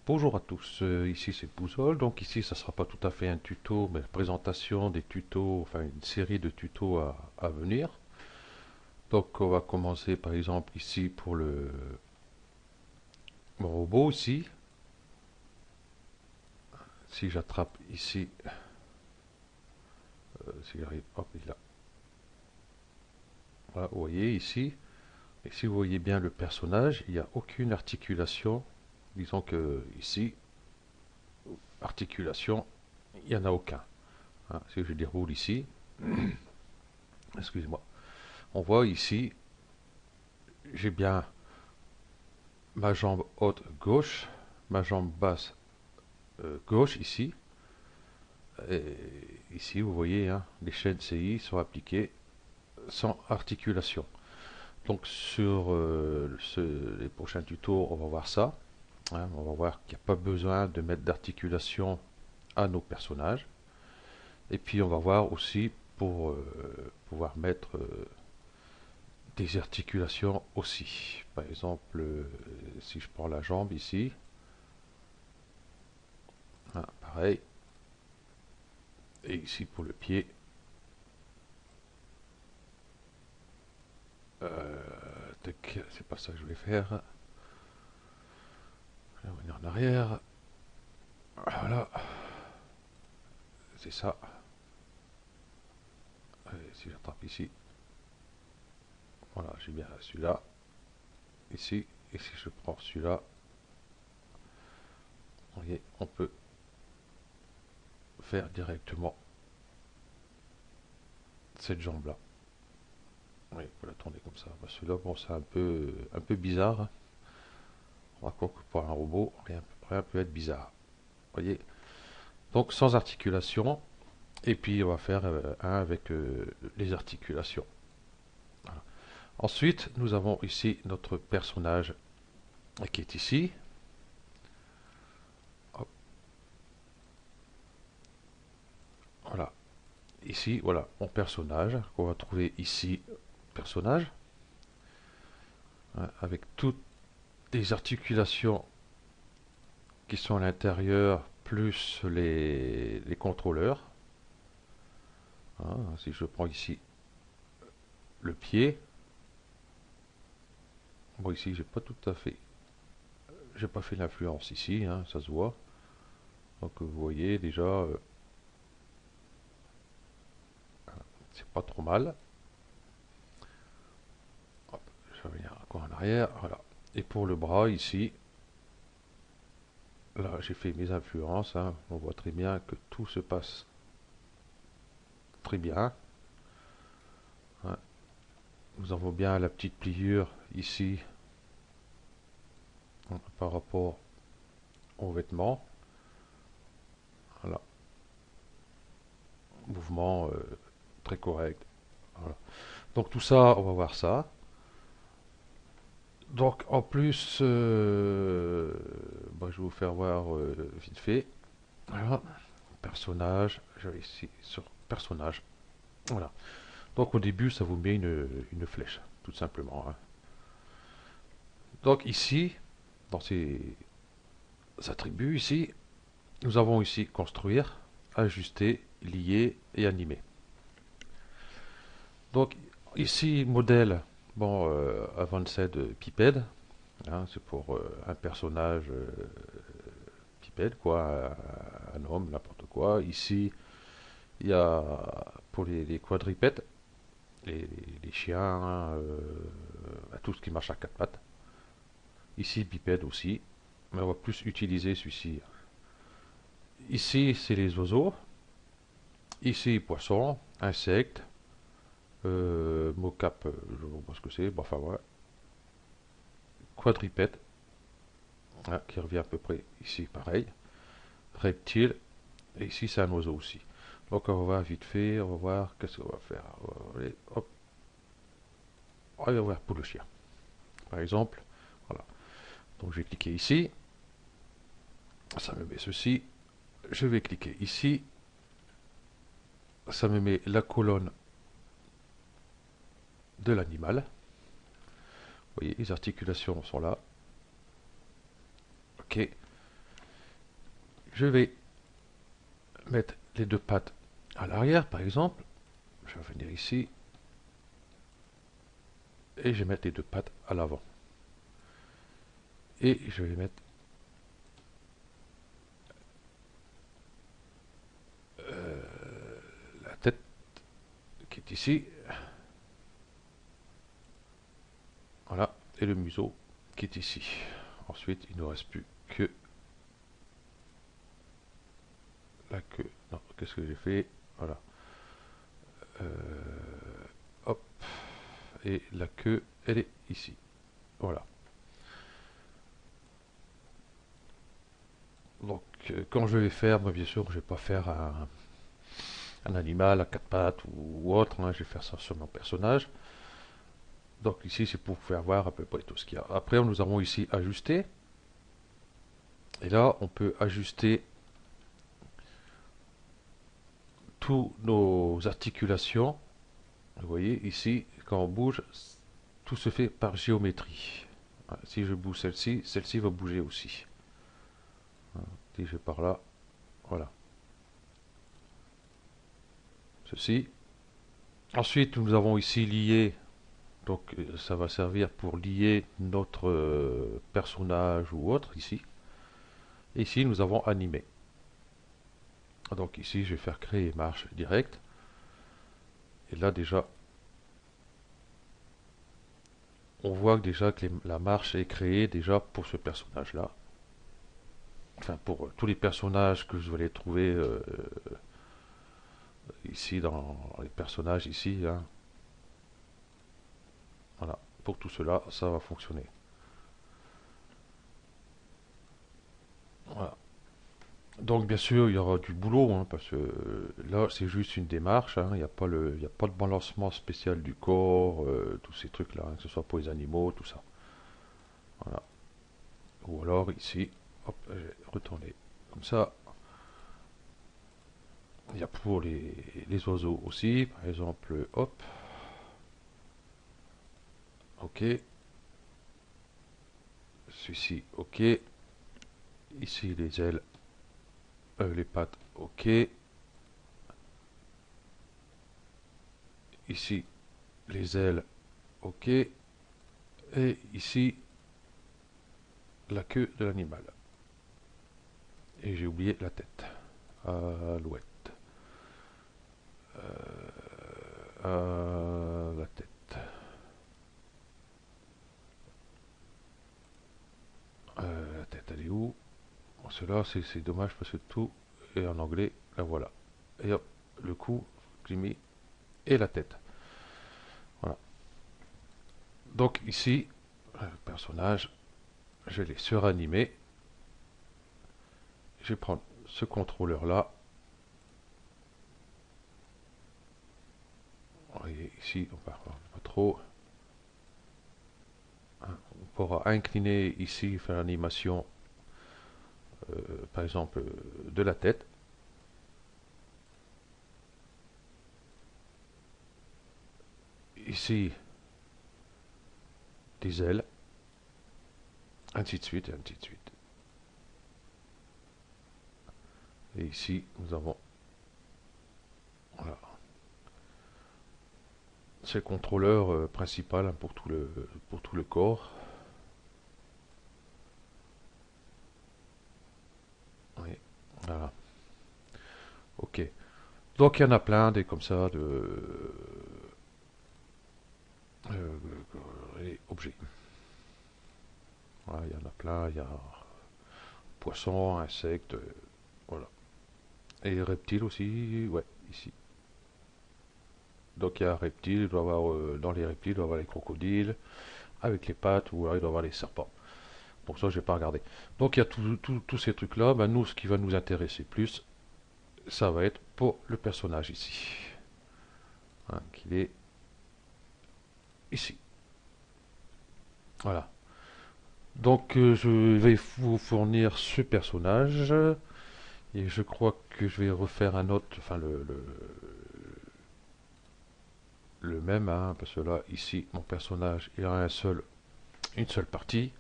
Bonjour à tous, ici c'est Bouzol. Donc ici ça sera pas tout à fait un tuto, mais présentation des tutos, enfin une série de tutos à venir. Donc on va commencer par exemple ici pour mon robot ici. Si j'attrape ici, si j'arrive, hop, il est là. Voilà, vous voyez ici. Et si vous voyez bien le personnage, il n'y a aucune articulation. Disons que ici, articulation, il n'y en a aucun. Hein, si je déroule ici, excusez-moi, on voit ici, j'ai bien ma jambe haute gauche, ma jambe basse gauche ici. Et ici, vous voyez, hein, les chaînes CI sont appliquées sans articulation. Donc sur les prochains tutos, on va voir ça. Hein, on va voir qu'il n'y a pas besoin de mettre d'articulation à nos personnages. Et puis on va voir aussi pour pouvoir mettre des articulations aussi. Par exemple, si je prends la jambe ici, hein, pareil. Et ici pour le pied, c'est pas ça que je vais faire. Je vais revenir en arrière. Voilà, c'est ça. Allez, si j'attrape ici, voilà, j'ai bien celui-là. Ici, et si je prends celui-là, vous voyez, on peut faire directement cette jambe-là. Oui, vous la tourner comme ça. Bah, celui-là, bon, c'est un peu bizarre, hein. On va croire que pour un robot, rien peut être bizarre. Vous voyez, donc sans articulation. Et puis on va faire un avec les articulations. Voilà. Ensuite, nous avons ici notre personnage qui est ici. Hop, voilà. Ici, voilà mon personnage qu'on va trouver ici. Personnage. Hein, avec toutes les articulations qui sont à l'intérieur, plus les contrôleurs. Hein, si je prends ici le pied. Bon, ici, j'ai pas fait l'influence ici, hein, ça se voit. Donc vous voyez déjà, c'est pas trop mal. Hop, je vais revenir encore en arrière, voilà. Et pour le bras ici, là j'ai fait mes influences, hein. On voit très bien que tout se passe très bien. Hein. Nous avons bien la petite pliure ici, hein, par rapport aux vêtements. Voilà, mouvement très correct. Voilà. Donc tout ça, on va voir ça. Donc en plus, bah, je vais vous faire voir vite fait. Voilà, personnage, je vais ici sur personnage. Voilà. Donc au début, ça vous met une flèche, tout simplement. Hein. Donc ici, dans ces attributs ici, nous avons ici construire, ajuster, lier et animer. Donc ici, modèle, bon, Avanced Piped, hein, c'est pour un personnage pipède, quoi, un homme, n'importe quoi. Ici, il y a pour les quadripèdes, les, les chiens, tout ce qui marche à quatre pattes. Ici, bipède aussi, mais on va plus utiliser celui-ci. Ici, c'est les oiseaux. Ici, poissons, insectes, mocap, je ne sais pas ce que c'est, bon, enfin voilà. Quadripède, hein, qui revient à peu près ici, pareil. Reptile, et ici, c'est un oiseau aussi. Donc, on va voir vite fait, on va voir qu'est-ce qu'on va faire. Allez, hop, on va voir pour le chien. Par exemple, voilà. Donc, je vais cliquer ici, ça me met ceci. Je vais cliquer ici, ça me met la colonne de l'animal. Vous voyez, les articulations sont là. Ok. Je vais mettre les deux pattes à l'arrière, par exemple. Je vais venir ici et je vais mettre les deux pattes à l'avant. Et je vais mettre la tête qui est ici. Voilà. Et le museau qui est ici. Ensuite, il ne nous reste plus que la queue. Non, qu'est-ce que j'ai fait? Voilà. Hop. Et la queue, elle est ici. Voilà. Donc, quand je vais faire, moi, bien sûr, je ne vais pas faire un animal à quatre pattes ou autre. Hein, je vais faire ça sur mon personnage. Donc ici, c'est pour faire voir à peu près tout ce qu'il y a. Après, nous avons ici ajuster. Et là, on peut ajuster toutes nos articulations. Vous voyez, ici, quand on bouge, tout se fait par géométrie. Si je bouge celle-ci, celle-ci va bouger aussi. Si je vais par là, voilà. Ceci. Ensuite, nous avons ici lié. Donc, ça va servir pour lier notre personnage ou autre ici. Et ici, nous avons animé. Donc ici, je vais faire créer marche directe. Et là, déjà, on voit déjà que la marche est créée déjà pour ce personnage-là. Enfin, pour tous les personnages que je vais les trouver ici dans les personnages ici. Hein. Voilà. Pour tout cela, ça va fonctionner. Voilà. Donc bien sûr, il y aura du boulot, hein, parce que là, c'est juste une démarche. Hein, il n'y a pas il y a pas de balancement spécial du corps, tous ces trucs-là, hein, que ce soit pour les animaux, tout ça. Voilà. Ou alors ici, hop, je vais retourner comme ça. Il y a pour les oiseaux aussi, par exemple, hop, ok. Celui-ci, ok. Ici, les ailes, les pattes, ok. Ici, les ailes, ok. Et ici, la queue de l'animal. Et j'ai oublié la tête. Alouette. La tête. La tête, elle est où? Bon, cela, c'est dommage parce que tout est en anglais. La voilà. Et hop, le cou, mis et la tête. Voilà. Donc ici, le personnage, je l'ai suranimé. Je vais prendre ce contrôleur-là. Vous voyez, ici, on va pas trop. On pourra incliner ici, faire l'animation, par exemple, de la tête. Ici, des ailes, ainsi de suite, et ainsi de suite. Et ici, nous avons, voilà, c'est le contrôleur principal, hein, pour tout le corps. Oui, voilà. Ok. Donc il y en a plein des comme ça de objets. Voilà, il y en a plein. Il y a poissons, insectes, voilà. Et reptiles aussi, ouais, ici. Donc il y a reptiles, il doit y avoir, dans les reptiles, il doit y avoir les crocodiles, avec les pattes, ou alors il doit y avoir les serpents. Pour ça, je n'ai pas regardé. Donc il y a tous ces trucs-là. Ben, nous, ce qui va nous intéresser plus, ça va être pour le personnage ici. Hein, qu'il est ici. Voilà. Donc je vais vous fournir ce personnage. Et je crois que je vais refaire un autre, enfin le même, hein, parce que là, ici, mon personnage, il a une seule partie.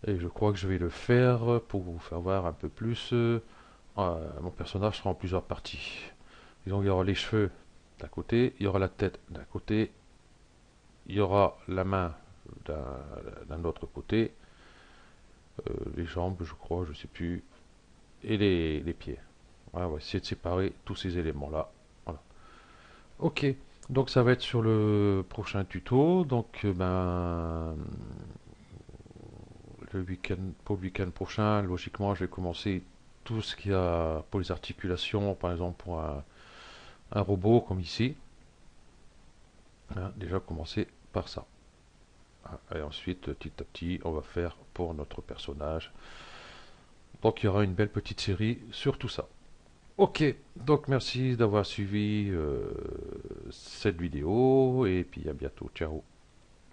Et je crois que je vais le faire pour vous faire voir un peu plus mon personnage sera en plusieurs parties. Disons, il y aura les cheveux d'un côté, il y aura la tête d'un côté, il y aura la main d'un autre côté, les jambes, je crois, je sais plus, et les pieds. Voilà, on va essayer de séparer tous ces éléments-là. Voilà. Ok, donc ça va être sur le prochain tuto. Donc, le week-end, pour le week-end prochain, logiquement, je vais commencer tout ce qu'il y a pour les articulations, par exemple pour un robot comme ici. Hein, déjà commencer par ça. Ah, et ensuite, petit à petit, on va faire pour notre personnage. Donc il y aura une belle petite série sur tout ça. Ok, donc merci d'avoir suivi cette vidéo et puis à bientôt. Ciao.